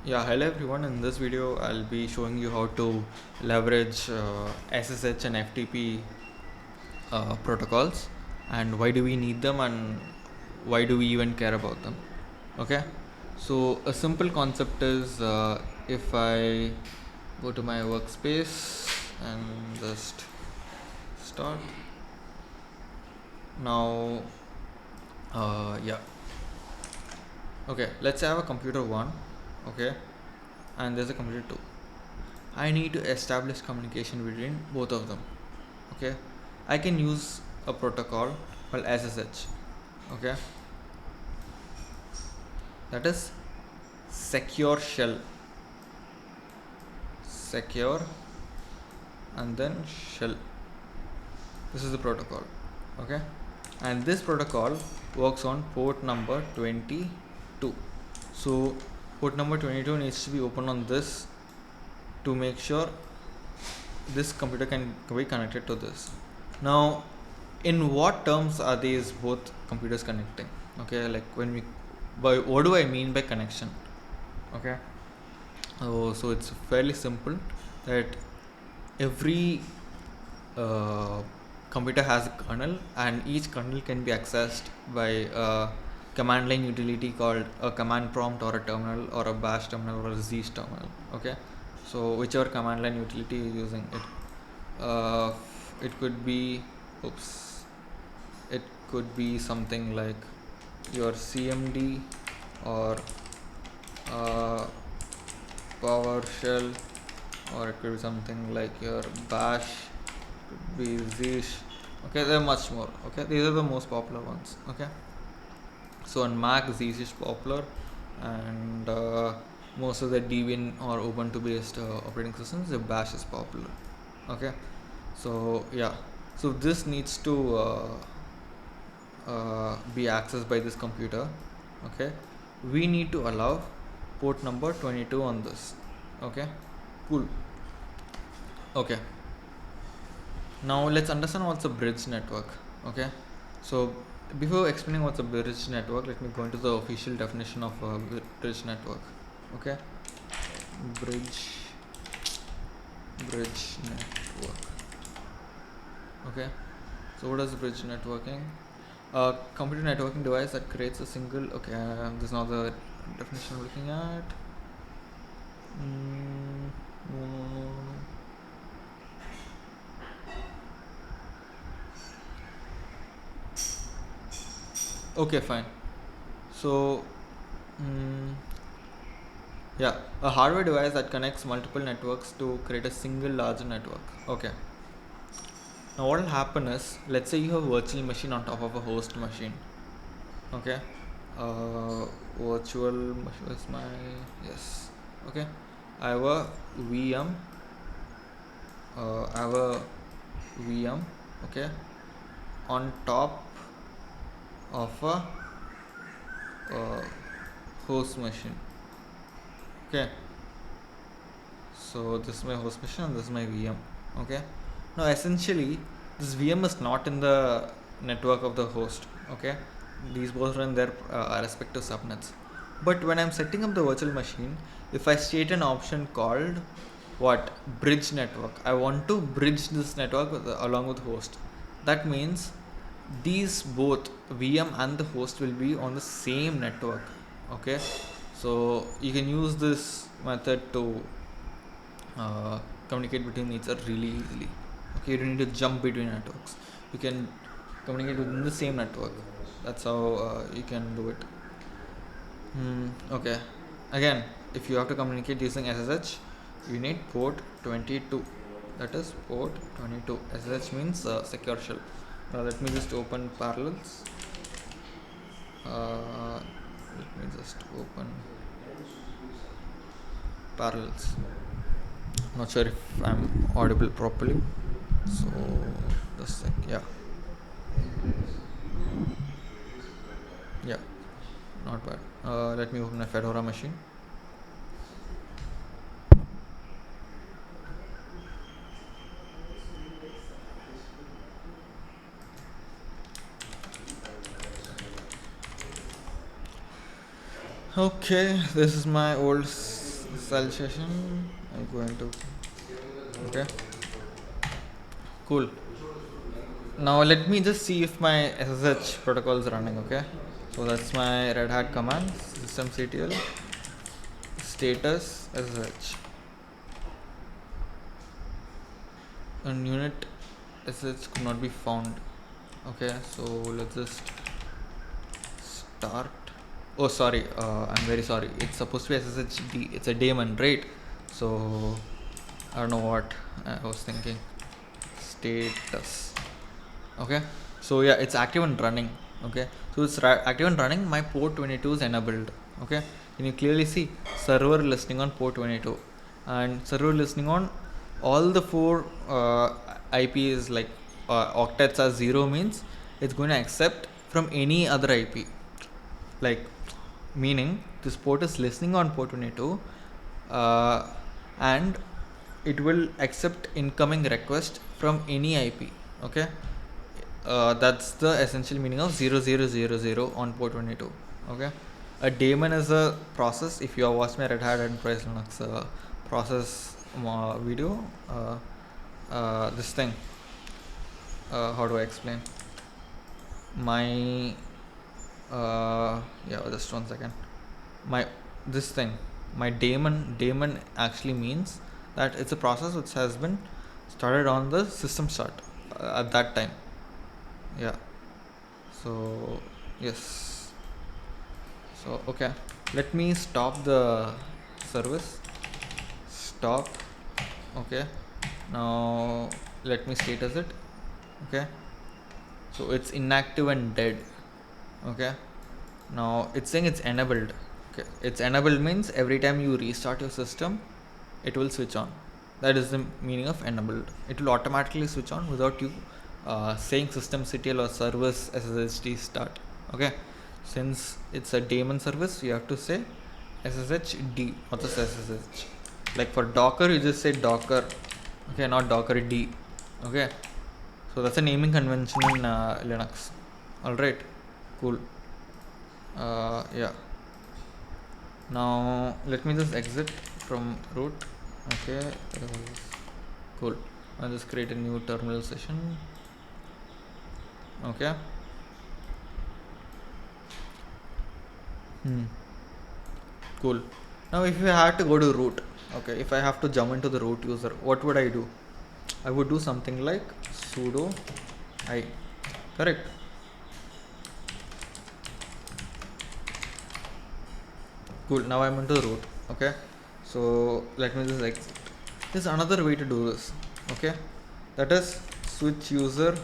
Yeah, hello everyone. In this video, I'll be showing you how to leverage SSH and FTP protocols, and why do we need them, and why do we even care about them. Okay, so a simple concept is if I go to my workspace and just start now. Yeah. Okay, let's say I have a computer 1. Okay, and there's a computer 2. I need to establish communication between both of them. Okay, I can use a protocol called SSH. Okay, that is secure shell. Secure and then shell. This is the protocol. Okay, and this protocol works on port number 22. So port number 22 needs to be open on this to make sure this computer can be connected to this. Now, in what terms are these both computers connecting? Okay, like by what do I mean by connection? Okay, so it's fairly simple that every uh, computer has a kernel, and each kernel can be accessed by a command line utility called a command prompt or a terminal or a bash terminal or a z terminal. Okay, so whichever command line utility you're using it could be it could be something like your cmd or uh, PowerShell, or it could be something like your bash, could be zish. Okay, there are much more. Okay, these are the most popular ones. Okay, so on Mac, zish is popular, and most of the Debian or Ubuntu based operating systems, the bash is popular. Okay, so yeah, so this needs to be accessed by this computer. Okay, we need to allow port number 22 on this. Okay, cool. Okay, now let's understand what's a bridge network. Okay, so before explaining what's a bridge network, let me go into the official definition of a bridge network. Okay, bridge network. Okay, so what is bridge networking? Computer networking device that creates a single. Okay, this is not the definition I'm looking at. No. Okay, fine. So, yeah, a hardware device that connects multiple networks to create a single large network. Okay. Now, what will happen is, let's say you have a virtual machine on top of a host machine. Okay. Virtual machine is my yes. Okay. I have a VM. I have a VM. Okay. On top of a host machine. Okay, so this is my host machine and this is my VM. Okay, now essentially this VM is not in the network of the host. Okay, these both run their respective subnets, but when I'm setting up the virtual machine, if I state an option called what bridge network, I want to bridge this network along with host. That means these both VM and the host will be on the same network. Okay, so you can use this method to communicate between each other really easily. Okay, you don't need to jump between networks. You can communicate within the same network. That's how you can do it. Okay, again, if you have to communicate using SSH, you need port 22. That is port 22. SSH means secure shell. Now let me just open Parallels. Let me just open Parallels. Not sure if I'm audible properly. So just like yeah, not bad. Let me open a Fedora machine. Okay, this is my old cell session. I'm going to. Okay. Cool. Now let me just see if my SSH protocol is running. Okay. So that's my Red Hat command. Systemctl status SSH. And unit SSH could not be found. Okay. So let's just start. Oh, sorry. I'm very sorry. It's supposed to be SSHD. It's a daemon, right? So I don't know what I was thinking. Status. Okay. So yeah, it's active and running. Okay. So it's active and running. My port 22 is enabled. Okay. Can you clearly see server listening on port 22 and server listening on all the four IPs like octets as 0 means it's going to accept from any other IP. Like meaning this port is listening on port 22 and it will accept incoming request from any IP. Okay. That's the essential meaning of 0000 on port 22. Okay. A daemon is a process. If you have watched my Red Hat Enterprise Linux process video, this thing, how do I explain? My yeah, just 1 second. My daemon actually means that it's a process which has been started on the system start at that time. Yeah. So yes. So okay, let me stop the service. Stop. Okay. Now let me status it. Okay. So it's inactive and dead. Okay. Now it's saying it's enabled. Okay. It's enabled means every time you restart your system, it will switch on. That is the meaning of enabled. It will automatically switch on without you saying systemctl or service SSHD start. Okay. Since it's a daemon service, you have to say SSHD, not just SSH. Like for Docker, you just say Docker. Okay, not Docker D. Okay. So that's a naming convention in Linux. Alright. Cool. Yeah. Now let me just exit from root. Okay. Cool. I'll just create a new terminal session. Okay. Cool. Now if you had to go to root, okay, if I have to jump into the root user, what would I do? I would do something like sudo I. Correct. Cool. Now I'm into the root. Okay. So let me just exit. There's another way to do this. Okay. That is switch user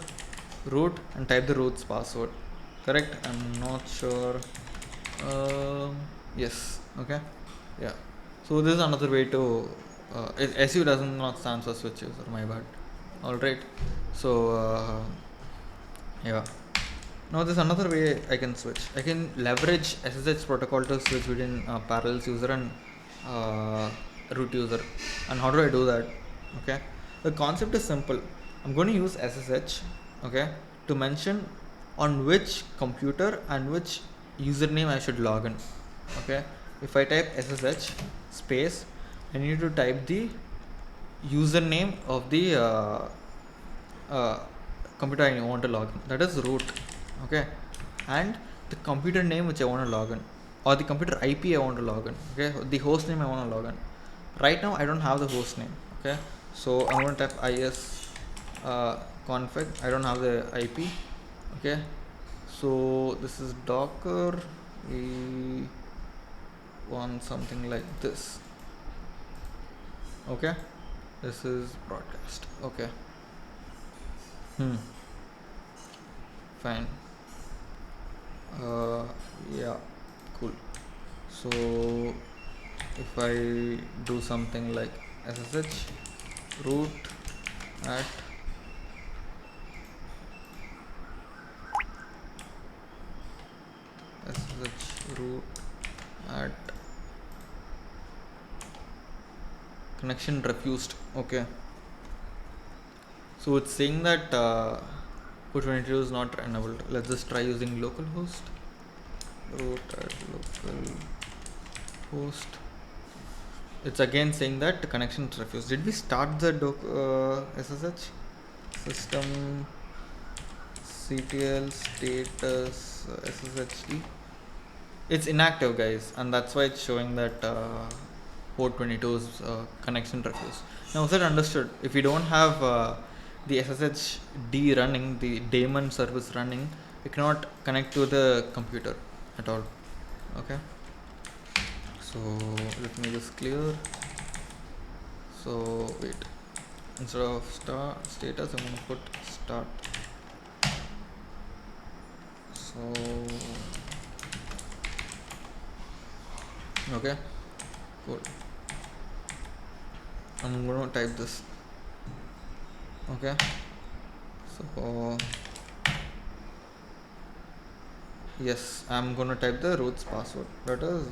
root and type the root's password. Correct. I'm not sure. Yes. Okay. Yeah. So this is another way to SU does not stand for switch user. My bad. All right. So yeah. Now there's another way I can switch. I can leverage SSH protocol to switch between parallels user and root user. And how do I do that? Okay. The concept is simple. I'm going to use SSH. Okay. To mention on which computer and which username I should log in. Okay. If I type SSH space, I need to type the username of the computer I want to log in. That is root. Okay. And the computer name which I want to log in, or the computer IP I want to log in. Okay. The host name I want to log in. Right now I don't have the host name. Okay. So I'm going to type is config. I don't have the IP. Okay. So this is Docker. We want something like this. Okay. This is broadcast. Okay. Fine. Yeah. Cool. So if I do something like SSH root at SSH root at connection refused. Okay. So it's saying that port 22 is not enabled. Let's just try using localhost. Root at localhost it's again saying that connection is refused. Did we start the SSH system CTL status SSHD? It's inactive, guys, and that's why it's showing that port 22's connection refused. Now, is it understood? If you don't have the SSHD running, the daemon service running, you cannot connect to the computer at all. Okay. So let me just clear. So wait, instead of status, I'm going to put start. So okay, cool. I'm going to type this. Okay. So yes, I'm going to type the root's password. That is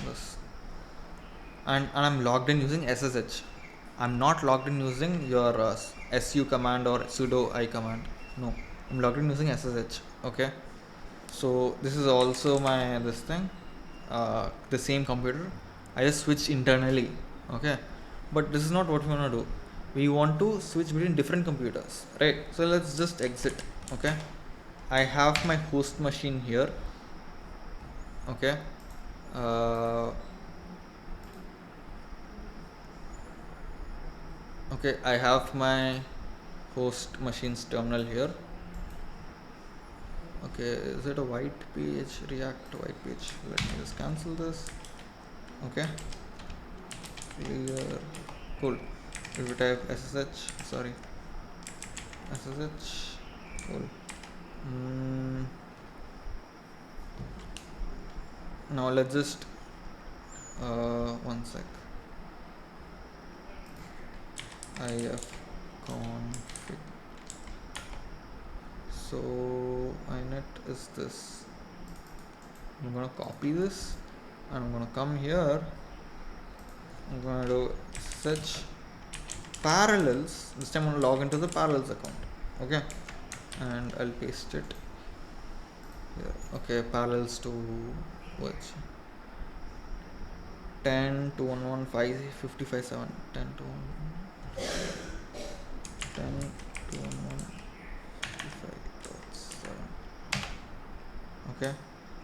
this. And I'm logged in using SSH. I'm not logged in using your su command or sudo I command. No, I'm logged in using SSH. Okay. So this is also my this thing, the same computer. I just switched internally. Okay. But this is not what we want to do. We want to switch between different computers, right? So let's just exit. Okay. I have my host machine here. Okay. Okay, I have my host machine's terminal here. Okay, is it a white page? React white page. Let me just cancel this. Okay, clear. Cool. If we type SSH, sorry, SSH. Cool. Now let's just one sec. ifconfig. So inet is this. I'm gonna copy this and I'm gonna come here. I'm gonna do search parallels. This time I'm gonna log into the parallels account. Okay, and I'll paste it here. Okay, parallels to which 10 to 115 55 7 10 to 10 to 1155.7. Okay,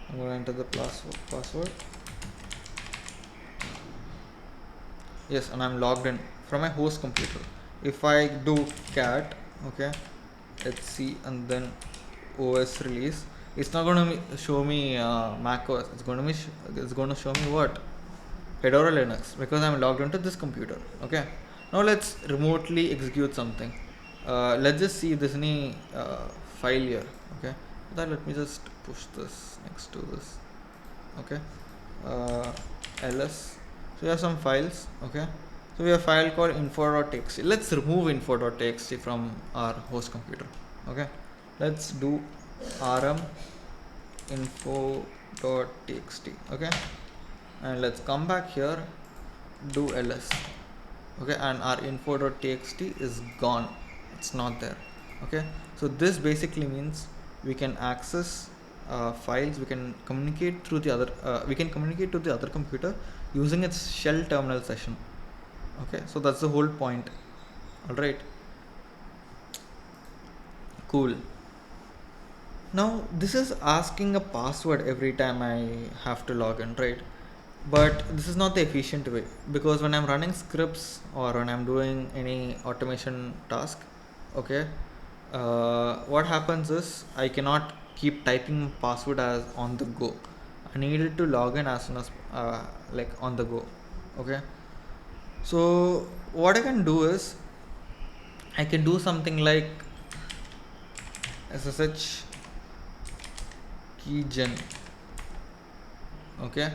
I'm going to enter the password. Yes, and I'm logged in from my host computer. If I do cat, okay, etc and then OS release, it's not going to show me Mac OS. It's going to show me what? Fedora Linux, because I'm logged into this computer. Okay, now let's remotely execute something. Let's just see if there's any file here. Okay, then let me just push this next to this. Okay, ls. So we have some files. Okay, so we have a file called info.txt. Let's remove info.txt from our host computer. Okay, let's do rm info.txt. Okay, and let's come back here, do ls. Okay, and our info.txt is gone. It's not there. Okay, so this basically means we can access files. We can communicate through the other. We can communicate to the other computer using its shell terminal session. Okay, so that's the whole point. All right. Cool. Now this is asking a password every time I have to log in, right? But this is not the efficient way, because when I'm running scripts or when I'm doing any automation task, okay, what happens is I cannot keep typing password as on the go. I needed to log in as soon as like on the go. Okay, so what I can do is I can do something like SSH keygen. Okay,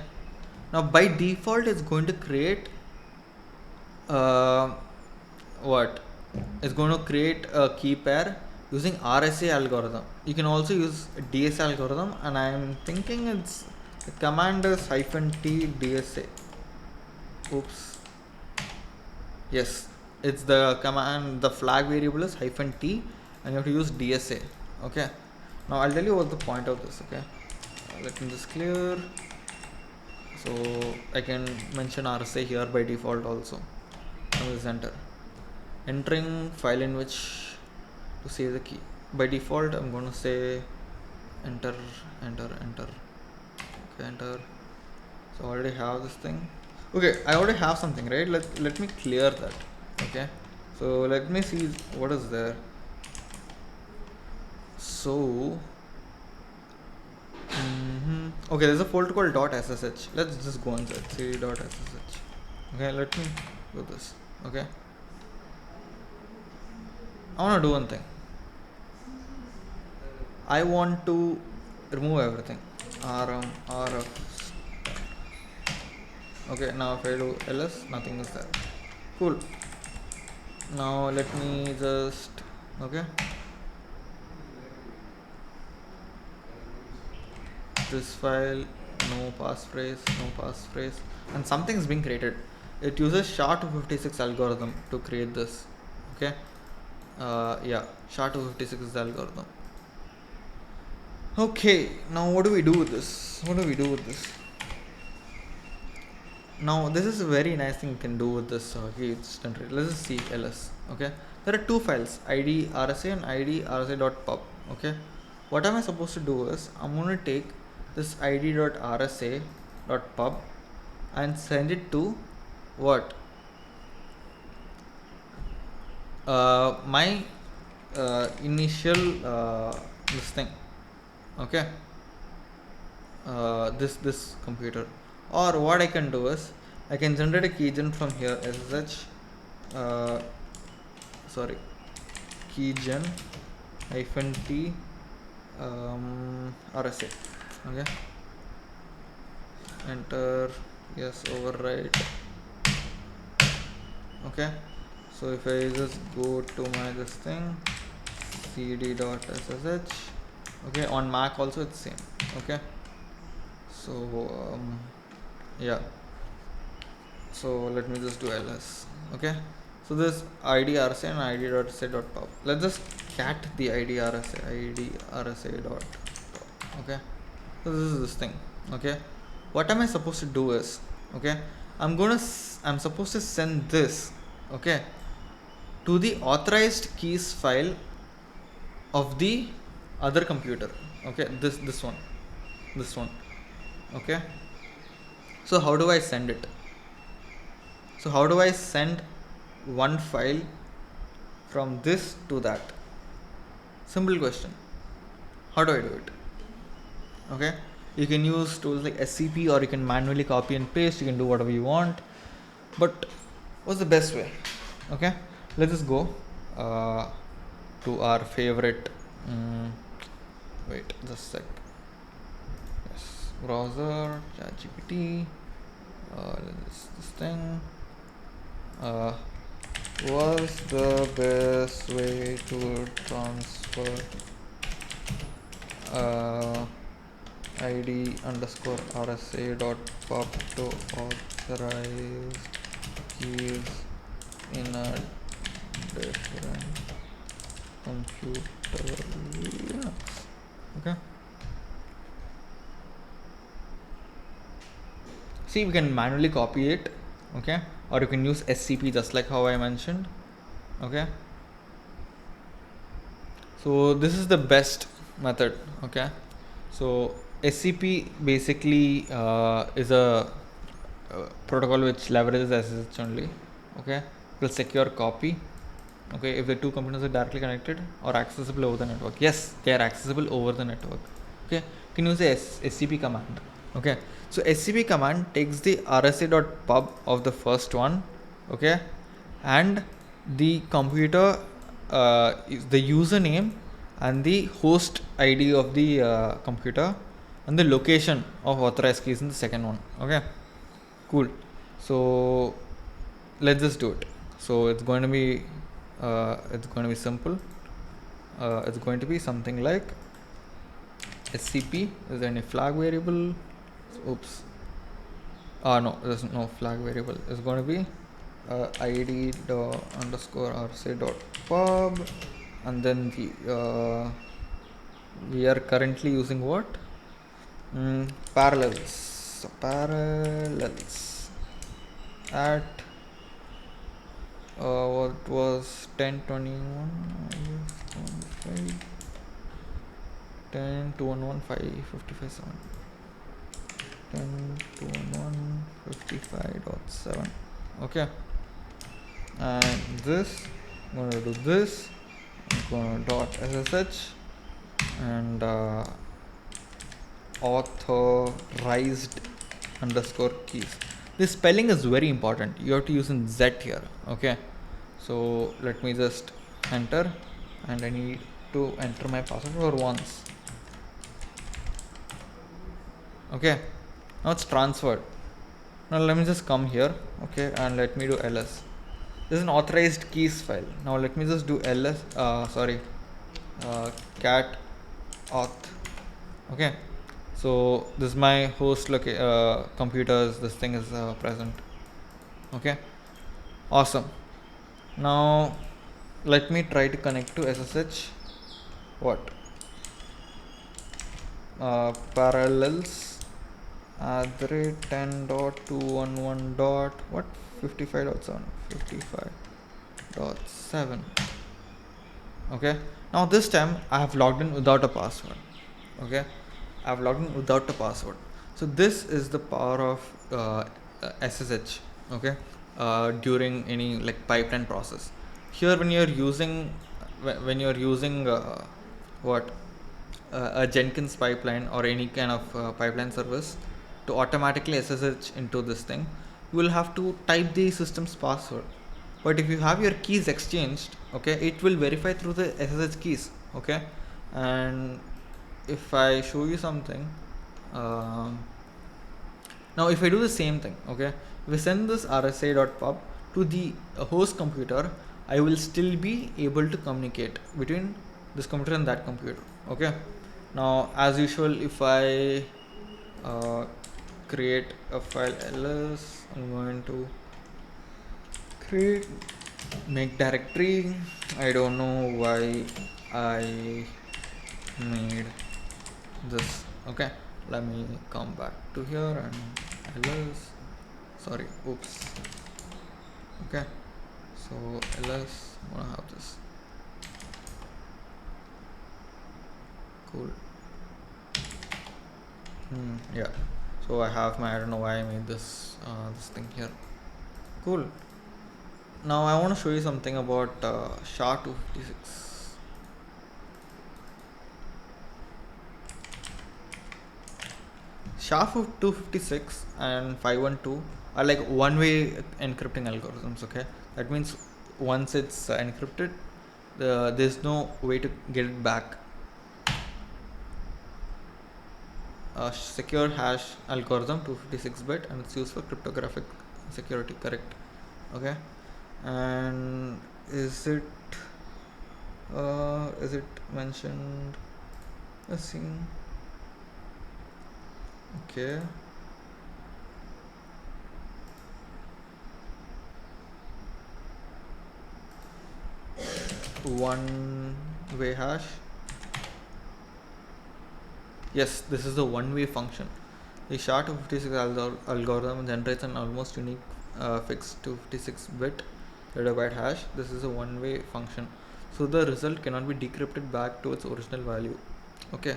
now by default it's going to create what? It's going to create a key pair using RSA algorithm. You can also use DSA algorithm, and I am thinking it's the command is -t DSA. Oops. Yes, it's the command. The flag variable is -t, and you have to use DSA. Okay. Now I'll tell you what the point of this. Okay. Let me just clear. So I can mention RSA here by default also. I will enter. Entering file in which to save the key. By default I'm going to say enter. Okay, enter. So I already have this thing. Okay, I already have something, right? Let me clear that. Okay, so let me see what is there. So okay, there's a folder called .ssh. Let's just go inside .ssh. Okay, let me do this. Okay, I want to do one thing. I want to remove everything. rf. Okay, now if I do ls, nothing is there. Cool. Now let me just okay. This file, no passphrase, and something is being created. It uses SHA-256 algorithm to create this. Okay, yeah, SHA-256 is the algorithm. Okay, now what do we do with this? Now this is a very nice thing you can do with this. Let's just see ls. Okay, there are two files, id rsa and id rsa.pub. Okay, what am I supposed to do is I'm going to take this id.rsa.pub and send it to what? My initial this thing. Okay, this computer. Or what I can do is I can generate a keygen from here, SSH keygen -t RSA. Okay, enter, yes, override. Okay, so if I just go to my this thing cd.ssh, okay, on Mac also it's same. Okay, so yeah, so let me just do ls. Okay, so this id rsa and id.rsa.pub. Let's just cat the id rsa.pub. Okay, so this is this thing. Okay, what am I supposed to do is, okay, I'm supposed to send this, okay, to the authorized keys file of the other computer. Okay, this one. Okay, so how do I send it? So how do I send one file from this to that? Simple question. How do I do it? Okay, you can use tools like SCP, or you can manually copy and paste. You can do whatever you want, but what's the best way? Okay, let's just go to our favorite wait just a sec. Yes, browser, ChatGPT, this thing. Was the best way to transfer id underscore rsa.pub to authorized keys in a different computer Linux? Okay, see, we can manually copy it. Okay, or you can use SCP, just like how I mentioned. Okay, so this is the best method. Okay, so SCP basically is a protocol which leverages SSH only. Okay, it will secure copy. Okay, if the two computers are directly connected or accessible over the network. Yes, they are accessible over the network. Okay, you can use the SCP command. Okay, so SCP command takes the rsa.pub of the first one. Okay, and the computer is the username and the host ID of the computer, and the location of authorized keys in the second one. Okay, cool. So let's just do it. So it's going to be simple. It's going to be something like SCP. Is there any flag variable? Oops. No, there's no flag variable. It's going to be id underscore rsa.pub, and then we are currently using what? Parallels. parallels at what was 1021 10 to 11 555 7 10 to 11 55.7. okay, and this I'm going to do this. I'm going to dot ssh and authorized underscore keys. This spelling is very important. You have to use in Z here. Okay, so let me just enter, and I need to enter my password for once. Okay, now it's transferred. Now let me just come here. Okay, and let me do ls. This is an authorized keys file. Now let me just do ls. Cat auth. Okay, so this is my host computers. This thing is present. Okay, awesome. Now let me try to connect to SSH. What? Parallels @ 10.211. What? 55.7 55.7. Okay, now this time I have logged in without a password. Okay, I have logged in without a password. So this is the power of SSH. Okay, during any like pipeline process. Here when you're using what a Jenkins pipeline or any kind of pipeline service to automatically SSH into this thing, you will have to type the system's password. But if you have your keys exchanged, okay, it will verify through the SSH keys. Okay, and if I show you something, now if I do the same thing, okay, if I send this rsa.pub to the host computer, I will still be able to communicate between this computer and that computer. Okay, now as usual, if I create a file ls, I'm going to create make directory. I don't know why I made this. Okay, let me come back to here and ls, sorry, oops. Okay, so ls, I'm gonna have this. Cool. Yeah, so I have my, I don't know why I made this this thing here. Cool. Now I want to show you something about SHA-256. SHA-256 and 512 are like one-way encrypting algorithms. Okay, that means once it's encrypted, there's no way to get it back. Secure hash algorithm, 256-bit, and it's used for cryptographic security. Correct. Okay, and is it mentioned? Let's see. Okay. One-way hash. Yes, this is the one-way function. The SHA-256 algorithm generates an almost unique fixed 256-bit data byte hash. This is a one-way function, so the result cannot be decrypted back to its original value. Okay,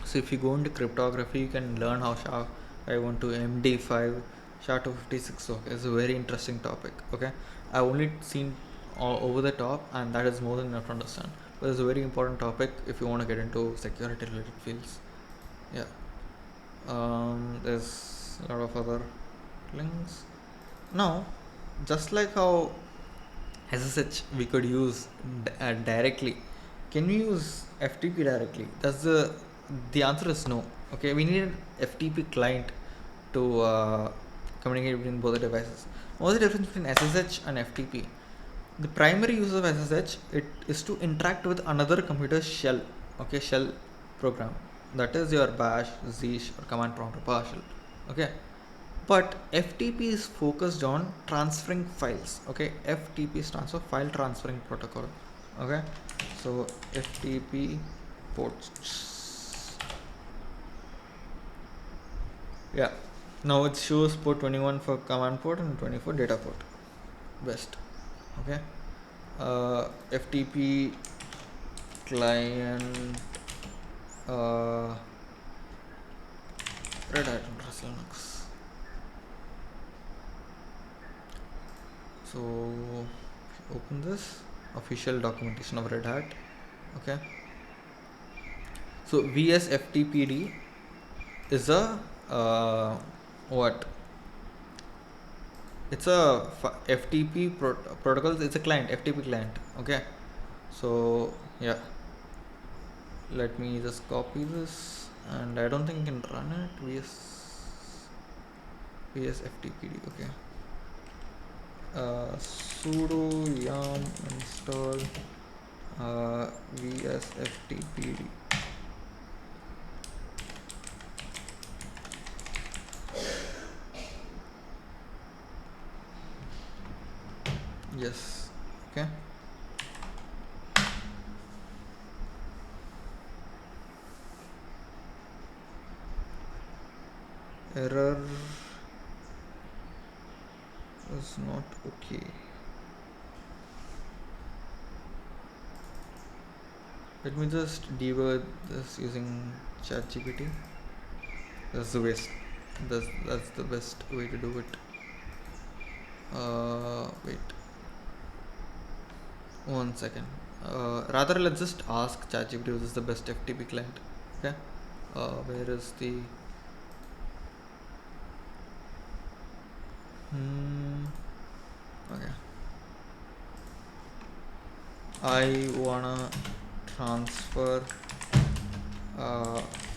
so if you go into cryptography, you can learn how SHA-512, MD5, SHA-256. Okay, it's a very interesting topic. Okay, I've only seen over the top, and that is more than enough to understand. But it's a very important topic if you want to get into security related fields. Yeah. There's a lot of other links. Now, just like how SSH we could use directly, can we use FTP directly? That's the answer is no. Okay, we need an FTP client to communicate between both the devices. What's the difference between SSH and FTP? The primary use of SSH is to interact with another computer's shell. Okay, shell program, that is your bash, zesh, or command prompt or PowerShell. Okay, but FTP is focused on transferring files. Okay, FTP stands for file transferring protocol. Okay, so FTP ports. Yeah, now it shows port 21 for command port and 24 data port. Best. Okay. FTP client, Red Hat and Linux. So open this official documentation of Red Hat. Okay. So VSFTPD is a what? It's a FTP protocol. It's a client, FTP client. Okay. So yeah, let me just copy this, and I don't think I can run it. VSFTPD. Okay. Sudo yum install VSFTPD. Yes. Okay. Error is not okay. Let me just debug this using ChatGPT. That's the best. That's the best way to do it. Wait 1 second. Rather, let's just ask ChatGPT which is the best FTP client. Okay. Where is the okay. I wanna transfer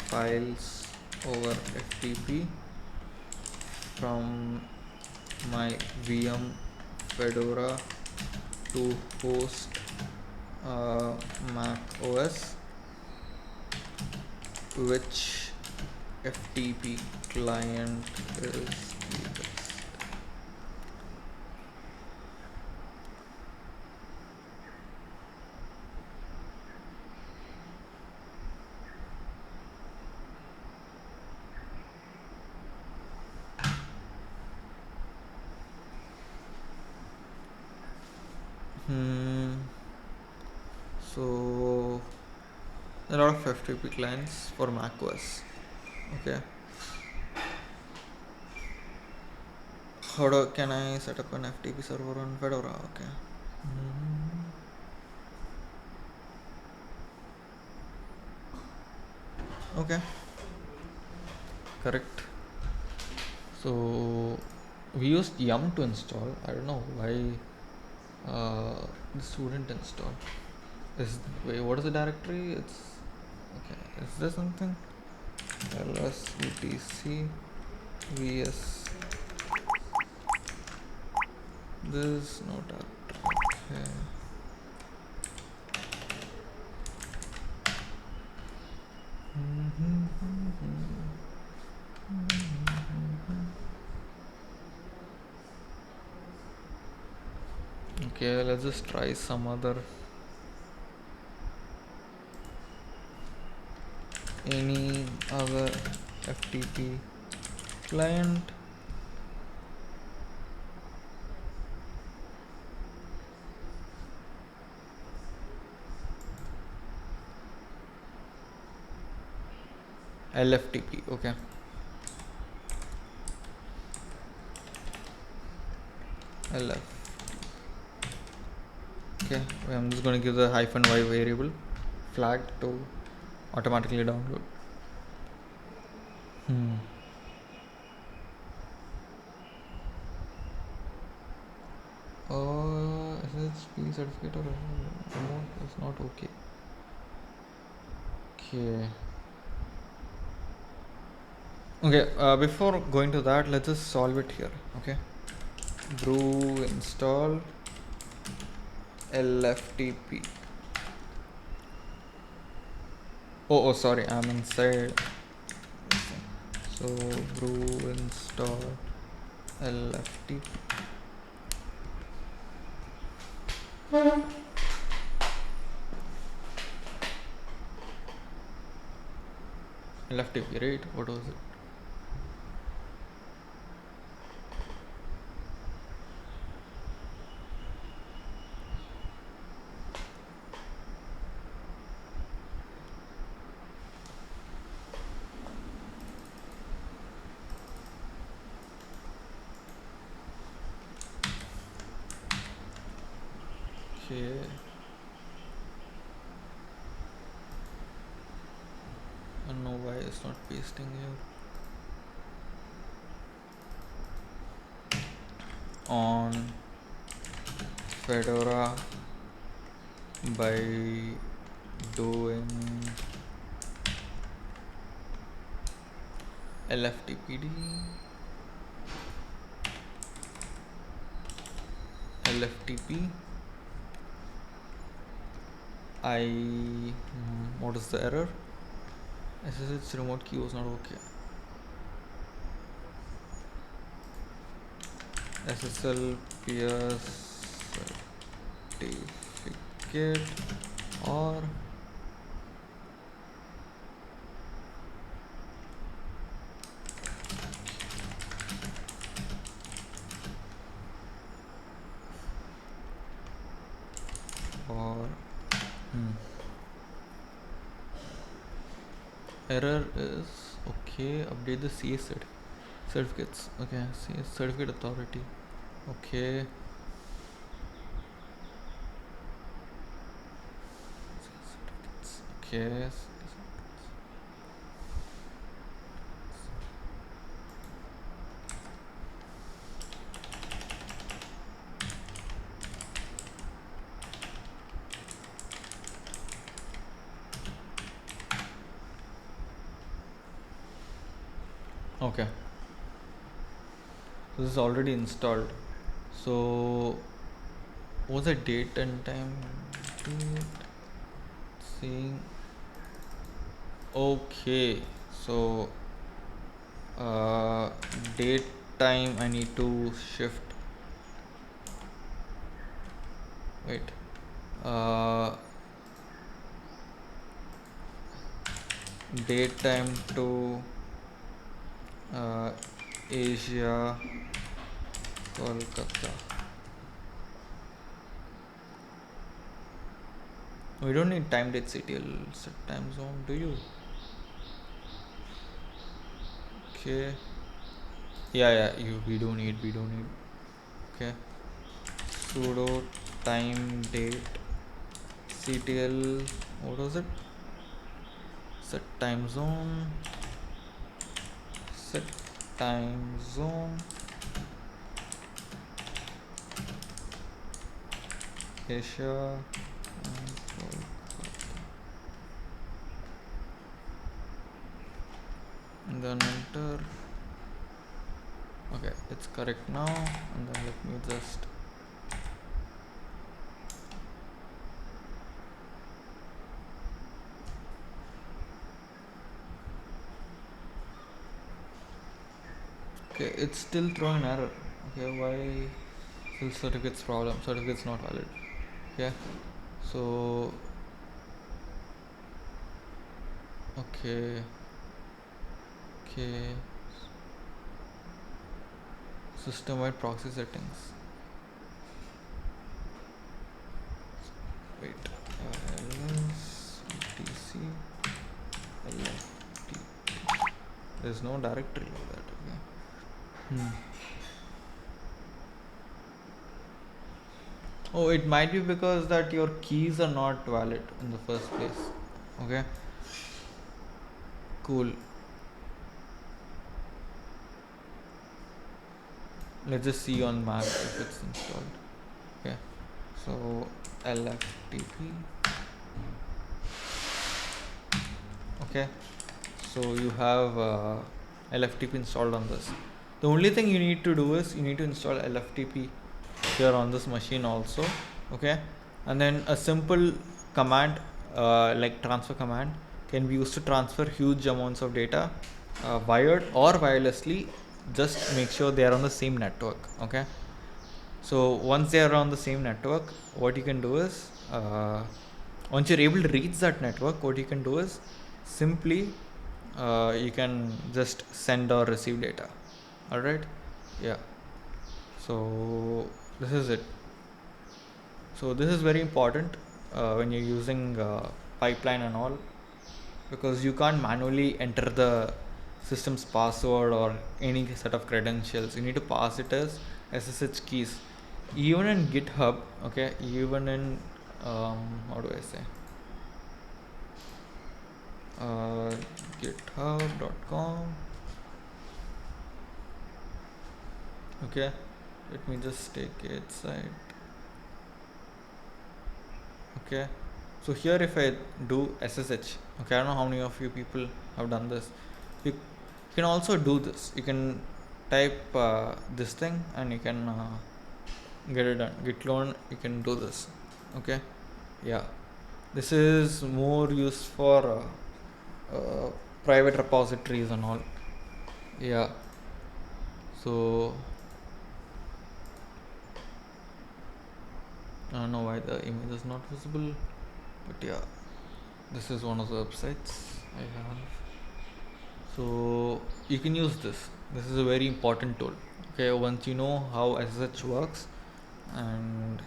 files over FTP from my VM Fedora to host Mac OS. Which FTP client is the best? So a lot of FTP clients for macOS. Okay. Can I set up an FTP server on Fedora? Okay. Okay. Correct. So we used yum to install. I don't know why this wouldn't install. Wait, what is the directory? It's okay. Is there something? ls etc vs. This is not okay. Okay, let's just try some other. Any other FTP client. LFTP. Okay. LF. Okay, I'm just going to give the -y variable flag to automatically download. SSH certificate or remote is not okay. Okay, before going to that, let's just solve it here. Okay, brew install LFTP. Oh, sorry, I'm inside. So brew install LFTP. LFTP, right? What was it? Okay. I don't know why it's not pasting here. On Fedora by doing LFTPD, LFTP. What is the error? SSH remote key was not okay. SSL peer certificate or error is okay. Update the CS certificates. Okay, CS certificate authority. Okay. Okay. Okay. So this is already installed. So what's the date and time? Seeing. Okay. So date time I need to shift. Wait. Date time to Asia, Kolkata. We don't need time date CTL set time zone, do you? Okay. Yeah, we do need. Okay. Sudo time date CTL. What was it? Set time zone. Set time zone. Asia. And then enter. Okay, it's correct now. And then let me just okay, it's still throwing error. Okay, why? Still certificate's problem. Certificate's not valid. Okay, so okay. System-wide proxy settings. Wait. LSTC LFT. There's no directory of that. Okay. Oh, it might be because that your keys are not valid in the first place. Okay. Cool. Let's just see on Mac if it's installed. Okay. So LFTP. Okay. So you have LFTP installed on this. The only thing you need to do is you need to install LFTP here on this machine also. Okay. And then a simple command like transfer command can be used to transfer huge amounts of data wired or wirelessly. Just make sure they are on the same network. Okay. So once they are on the same network, what you can do is once you're able to reach that network, what you can do is simply you can just send or receive data. All right. Yeah. So this is it. So this is very important when you're using pipeline and all, because you can't manually enter the system's password or any set of credentials. You need to pass it as SSH keys. even in GitHub, okay, even in how do I say, uh, github.com. Okay, let me just take it side. Okay, so here if I do SSH, okay, I don't know how many of you people have done this. You can also do this. You can type this thing and you can get it done. Git clone, you can do this. Okay, yeah, this is more used for private repositories and all. Yeah, so I don't know why the image is not visible, but yeah, this is one of the websites I have. So you can use this is a very important tool. Okay, once you know how SSH works, and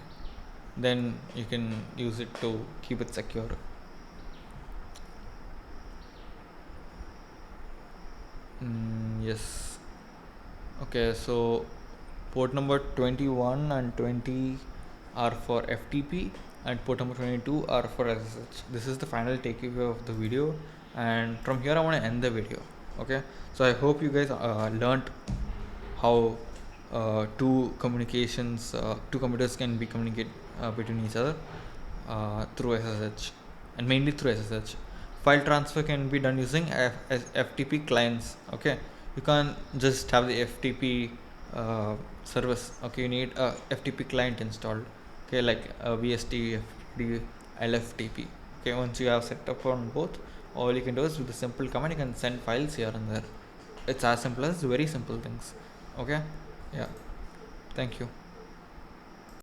then you can use it to keep it secure. Yes. Okay, so port number 21 and 20 are for FTP, and port number 22 are for SSH. This is the final takeaway of the video, and from here I want to end the video. Okay, so I hope you guys learned how two computers can be communicate between each other through SSH, and mainly through SSH. File transfer can be done using FTP clients. Okay, you can't just have the FTP service. Okay, you need a FTP client installed. Okay, like VST, FTP, LFTP. Okay, once you have set up on both, all you can do is with a simple command you can send files here and there. It's as simple as very simple things. Okay, yeah, thank you.